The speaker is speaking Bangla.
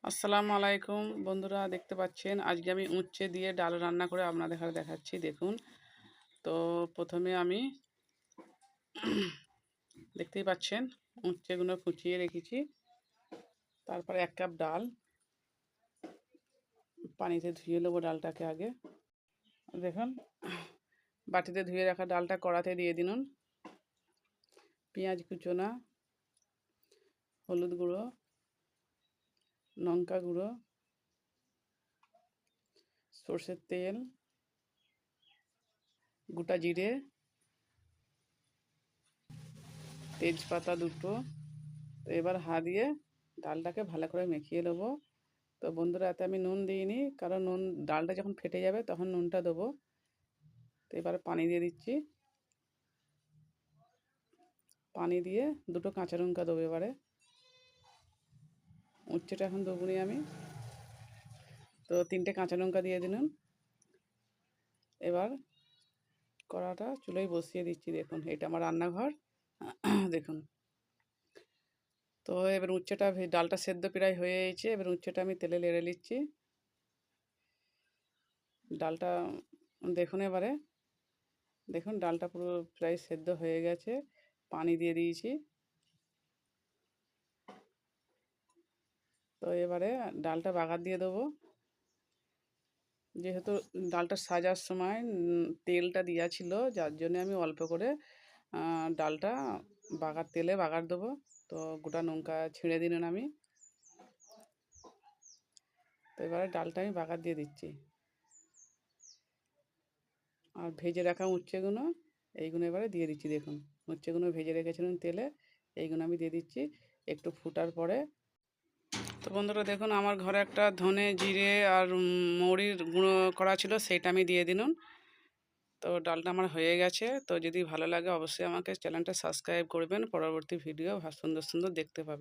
আসসালামু আলাইকুম বন্ধুরা, দেখতে পাচ্ছেন আজকে আমি উচ্ছে দিয়ে ডাল রান্না করে আপনাদের ঘরে দেখাচ্ছি। দেখুন, তো প্রথমে আমি দেখতেই পাচ্ছেন উচ্ছেগুলো কুচিয়ে রেখেছি। তারপরে 1 কাপ ডাল পানিতে ধুয়ে নেবো। ডালটাকে আগে দেখুন, বাটিতে ধুয়ে রাখা ডালটা কড়াতে দিয়ে দিন। পেঁয়াজ কুচোনা, হলুদ গুঁড়ো, লঙ্কা গুঁড়ো, সর্ষের তেল, গোটা জিরে, তেজপাতা দুটো। তো এবার হাত দিয়ে ডালটাকে ভালো করে মেখিয়ে নেবো। তো বন্ধুরা, এতে আমি নুন দিইনি, কারণ ডালটা যখন ফেটে যাবে তখন নুনটা দেবো। তো এবারে পানি দিয়ে দিচ্ছি। পানি দিয়ে 2টো কাঁচা লঙ্কা দেবো। এবারে উচ্ছেটা এখন দেবো নি আমি, তো 3টে কাঁচা লঙ্কা দিয়ে দিলাম। এবার কড়াটা চুলোয় বসিয়ে দিচ্ছি। দেখুন, এটা আমার রান্নাঘর। দেখুন, তো এবার উচ্ছেটা ডালটা সেদ্ধ প্রায় হয়ে গেছে। এবার উচ্ছেটা আমি তেলে নেড়ে নিচ্ছি। ডালটা দেখুন, এবারে দেখুন ডালটা পুরো প্রায় সেদ্ধ হয়ে গেছে। পানি দিয়ে দিয়েছি। তো এবারে ডালটা বাগার দিয়ে দেবো। যেহেতু ডালটা সাজার সময় তেলটা দেওয়া ছিল, যার জন্য আমি অল্প করে ডালটা তেলে বাগার দেবো। তো গোটা লঙ্কা ছিঁড়ে দিলেন আমি। তো এবারে ডালটা আমি বাগার দিয়ে দিচ্ছি। আর ভেজে রাখা উচ্ছেগুলো এইগুলো এবারে দিয়ে দিচ্ছি। দেখুন, উচ্ছেগুলো ভেজে রেখেছিলাম তেলে, এইগুলো আমি দিয়ে দিচ্ছি। একটু ফুটার পরে, তো বন্ধুরা দেখুন, আমার ঘরে একটা ধনে জিরে আর মৌরির গুঁড়ো করা ছিল, সেইটা আমি দিয়ে দিলাম। তো ডালটা আমার হয়ে গেছে। তো যদি ভালো লাগে অবশ্যই আমাকে চ্যানেলটা সাবস্ক্রাইব করবেন। পরবর্তী ভিডিও সুন্দর সুন্দর দেখতে পাবেন।